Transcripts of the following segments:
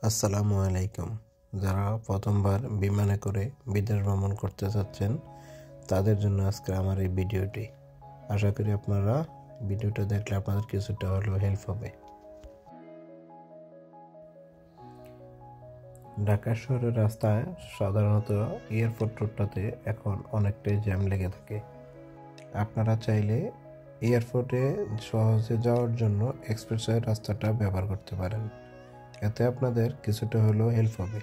আসসালামু আলাইকুম। যারা প্রথমবার বিমানে করে বিদেশ ভ্রমণ করতে চাচ্ছেন তাদের জন্য আজকে আমার এই ভিডিওটি। আশা করি আপনারা ভিডিওটা দেখলে আপনাদের কিছুটা হলেও হেল্প হবে। ঢাকা শহরের রাস্তায় সাধারণত এয়ারপোর্ট রোডটাতে এখন অনেকটাই জ্যাম লেগে থাকে। আপনারা চাইলে এয়ারপোর্টে সহজে যাওয়ার জন্য এক্সপ্রেসওয়ে রাস্তাটা ব্যবহার করতে পারেন, এতে আপনাদের কিছুটা হলেও হেল্প হবে।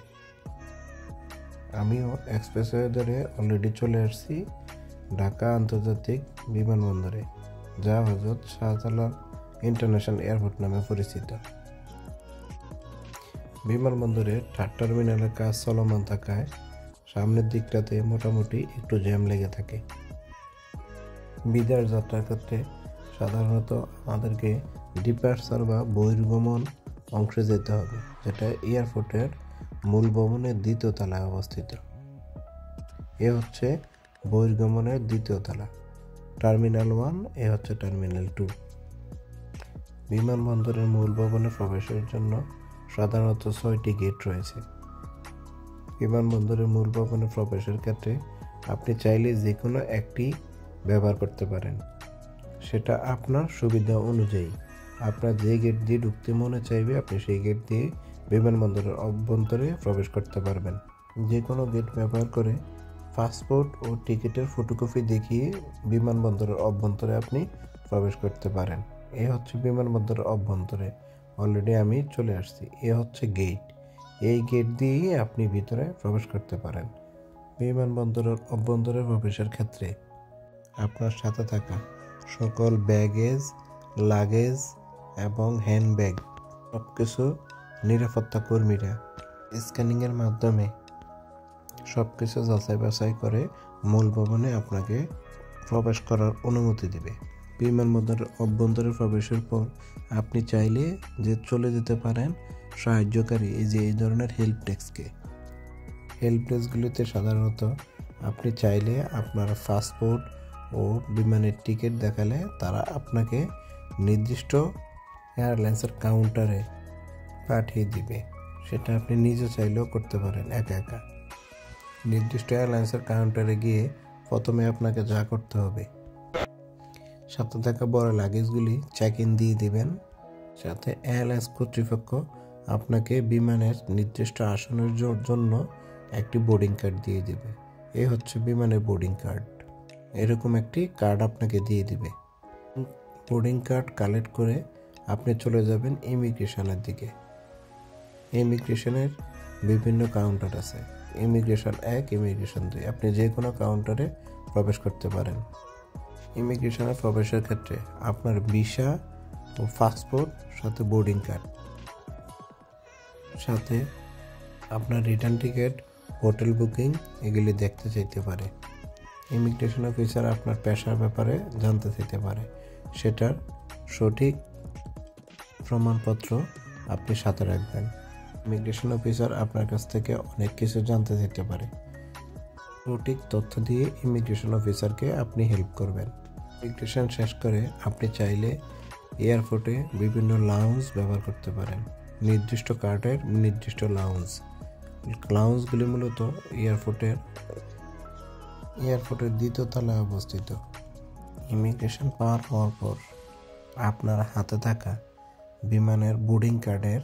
আমিও এক্সপ্রেসওয়ে ধরে অলরেডি চলে আসছি ঢাকা আন্তর্জাতিক বিমানবন্দরে, যা হযরত শাহজালাল ইন্টারন্যাশনাল এয়ারপোর্ট নামে পরিচিত। বিমানবন্দরের থার্ড টার্মিনালের কাজ চলমান থাকায় সামনের দিকটাতে মোটামুটি একটু জ্যাম লেগে থাকে। বিদেশ যাত্রার ক্ষেত্রে সাধারণত আমাদেরকে ডিপার্চার বা বহির্গমন অংশে যেতে হবে, যেটা এয়ারপোর্টের মূল ভবনের দ্বিতীয় তলায় অবস্থিত। এ হচ্ছে বহির্গমনের দ্বিতীয় তলা, টার্মিনাল 1, এ হচ্ছে টার্মিনাল 2। বিমানবন্দরের মূল ভবনে প্রবেশের জন্য সাধারণত 6টি গেট রয়েছে। বিমানবন্দরের মূল ভবনে প্রবেশের ক্ষেত্রে আপনি চাইলে যে কোনো একটি ব্যবহার করতে পারেন, সেটা আপনার সুবিধা অনুযায়ী। আপনার যে গেট দিয়ে ঢুকতে মনে চাইবে আপনি সেই গেট দিয়ে বিমানবন্দরের অভ্যন্তরে প্রবেশ করতে পারবেন। যে কোনো গেট ব্যবহার করে পাসপোর্ট ও টিকিটের ফটোকপি দেখিয়ে বিমানবন্দরের অভ্যন্তরে আপনি প্রবেশ করতে পারেন। এ হচ্ছে বিমানবন্দরের অভ্যন্তরে অলরেডি আমি চলে আসছি। এ হচ্ছে গেট, এই গেট দিয়েই আপনি ভিতরে প্রবেশ করতে পারেন। বিমানবন্দরের অভ্যন্তরে প্রবেশের ক্ষেত্রে আপনার সাথে থাকা সকল ব্যাগেজ, লাগেজ এবং হ্যান্ডব্যাগ সব কিছু নিরাপত্তা কর্মীরা স্ক্যানিংয়ের মাধ্যমে সব কিছু যাচাই বাছাই করে মূল ভবনে আপনাকে প্রবেশ করার অনুমতি দেবে। বিমানবন্দরের অভ্যন্তরে প্রবেশের পর আপনি চাইলে চলে যেতে পারেন সাহায্যকারী এই ধরনের হেল্প ডেস্কে। হেল্প ডেস্কগুলিতে সাধারণত আপনি চাইলে আপনার পাসপোর্ট ও বিমানের টিকিট দেখালে তারা আপনাকে নির্দিষ্ট এয়ারলাইন্সের কাউন্টারে পাঠিয়ে দিবে। সেটা আপনি নিজে চাইলেও করতে পারেন একা একা। নির্দিষ্ট এয়ারলাইন্সের কাউন্টারে গিয়ে প্রথমে আপনাকে যা করতে হবে, সাথে থাকা বড় লাগেজগুলি চেক ইন দিয়ে দিবেন। সাথে এয়ারলাইন্স কর্তৃপক্ষ আপনাকে বিমানের নির্দিষ্ট আসনের জন্য একটি বোর্ডিং কার্ড দিয়ে দিবে। এই হচ্ছে বিমানের বোর্ডিং কার্ড। এরকম একটি কার্ড আপনাকে দিয়ে দিবে। বোর্ডিং কার্ড কালেক্ট করে আপনি চলে যাবেন ইমিগ্রেশনের দিকে। ইমিগ্রেশনের বিভিন্ন কাউন্টার আছে, ইমিগ্রেশন 1, ইমিগ্রেশন 2। আপনি যে কোনো কাউন্টারে প্রবেশ করতে পারেন। ইমিগ্রেশনে প্রবেশের ক্ষেত্রে আপনার ভিসা ও পাসপোর্ট, সাথে বোর্ডিং কার্ড, সাথে আপনার রিটার্ন টিকিট, হোটেল বুকিং এগুলি দেখতে চাইতে পারে। ইমিগ্রেশন অফিসার আপনার পেশার ব্যাপারে জানতে চাইতে পারে, সেটার সঠিক প্রমাণপত্র আপনি সাথে রাখবেন। ইমিগ্রেশন অফিসার আপনার কাছ থেকে অনেক কিছু জানতে চাইতে পারে। সঠিক তথ্য দিয়ে ইমিগ্রেশন অফিসারকে আপনি হেল্প করবেন। ইমিগ্রেশন শেষ করে আপনি চাইলে এয়ারপোর্টে বিভিন্ন লাউঞ্জ ব্যবহার করতে পারেন। নির্দিষ্ট কার্ডের নির্দিষ্ট লাউঞ্জগুলি মূলত এয়ারপোর্টের দ্বিতীয় তলায় অবস্থিত। ইমিগ্রেশন পার হওয়ার পর আপনার হাতে থাকা বিমানের বোর্ডিং কার্ডের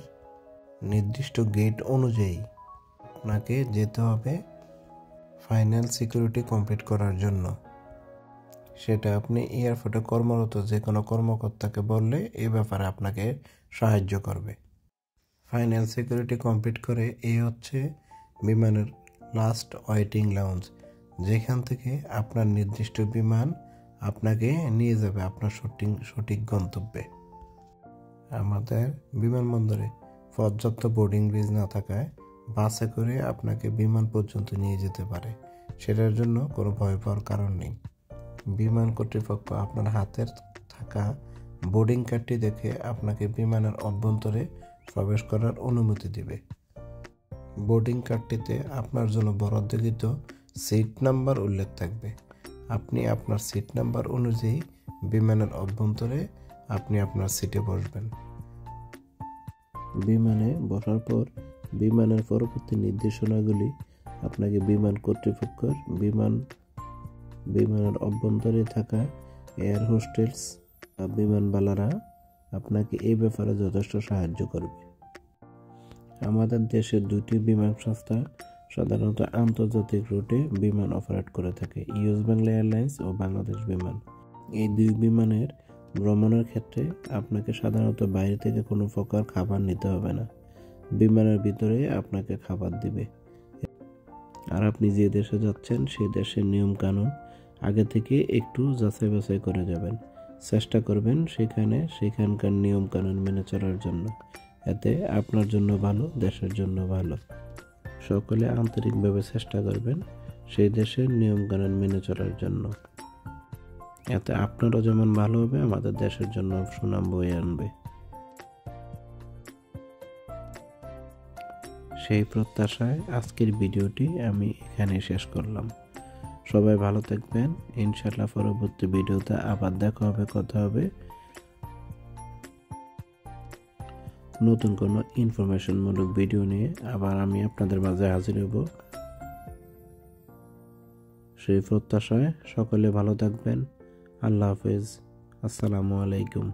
নির্দিষ্ট গেট অনুযায়ী আপনাকে যেতে হবে ফাইনাল সিকিউরিটি কমপ্লিট করার জন্য। সেটা আপনি এয়ারপোর্টে কর্মরত যে কোনো কর্মকর্তাকে বললে এই ব্যাপারে আপনাকে সাহায্য করবে। ফাইনাল সিকিউরিটি কমপ্লিট করে এই হচ্ছে বিমানের লাস্ট ওয়েটিং লাউঞ্জ, যেখান থেকে আপনার নির্দিষ্ট বিমান আপনাকে নিয়ে যাবে আপনার সঠিক গন্তব্যে। আমাদের বিমানবন্দরে পর্যাপ্ত বোর্ডিং ব্রিজ না থাকায় বাসে করে আপনাকে বিমান পর্যন্ত নিয়ে যেতে পারে, সেটার জন্য কোনো ভয় পাওয়ার কারণ নেই। বিমান কর্তৃপক্ষ আপনার হাতের থাকা বোর্ডিং কার্ডটি দেখে আপনাকে বিমানের অভ্যন্তরে প্রবেশ করার অনুমতি দেবে। বোর্ডিং কার্ডটিতে আপনার জন্য বরাদ্দকৃত সিট নাম্বার উল্লেখ থাকবে। আপনি আপনার সিট নাম্বার অনুযায়ী বিমানের অভ্যন্তরে আপনি আপনার সিটে বসবেন। বিমানে বসার পর বিমানের পরবর্তী নির্দেশনাগুলি আপনাকে বিমান কর্তৃপক্ষের বিমানের অভ্যন্তরে থাকা এয়ার হোস্টেস বা বিমানবালারা আপনাকে এই ব্যাপারে যথেষ্ট সাহায্য করবে। আমাদের দেশের 2টি বিমান সংস্থা সাধারণত আন্তর্জাতিক রুটে বিমান অপারেট করে থাকে, ইউএস বাংলা এয়ারলাইন্স ও বাংলাদেশ বিমান। এই 2 বিমানের ভ্রমণের ক্ষেত্রে আপনাকে সাধারণত বাইরে থেকে কোনো প্রকার খাবার নিতে হবে না, বিমানের ভিতরে আপনাকে খাবার দিবে। আর আপনি যে দেশে যাচ্ছেন সেই দেশের নিয়ম কানুন আগে থেকে একটু যাচাই বাছাই করে যাবেন, চেষ্টা করবেন সেখানকার নিয়ম কানুন মেনে চলার জন্য। এতে আপনার জন্য ভালো, দেশের জন্য ভালো। সকলে আন্তরিকভাবে চেষ্টা করবেন সেই দেশের নিয়ম কানুন মেনে চলার জন্য। এতে আপনারও যেমন ভালো হবে, আমাদের দেশের জন্য সুনাম বয়ে আনবে। সেই প্রত্যাশায় আজকের ভিডিওটি আমি এখানে শেষ করলাম। সবাই ভালো থাকবেন। ইনশাআল্লাহ পরবর্তী ভিডিওতে আবার দেখা হবে, কথা হবে নতুন কোনো ইনফরমেশনমূলক ভিডিও নিয়ে। আবার আমি আপনাদের মাঝে হাজির হব। সেই প্রত্যাশায় সকলে ভালো থাকবেন। আল্লাহ হাফেজ। আসসালামু আলাইকুম।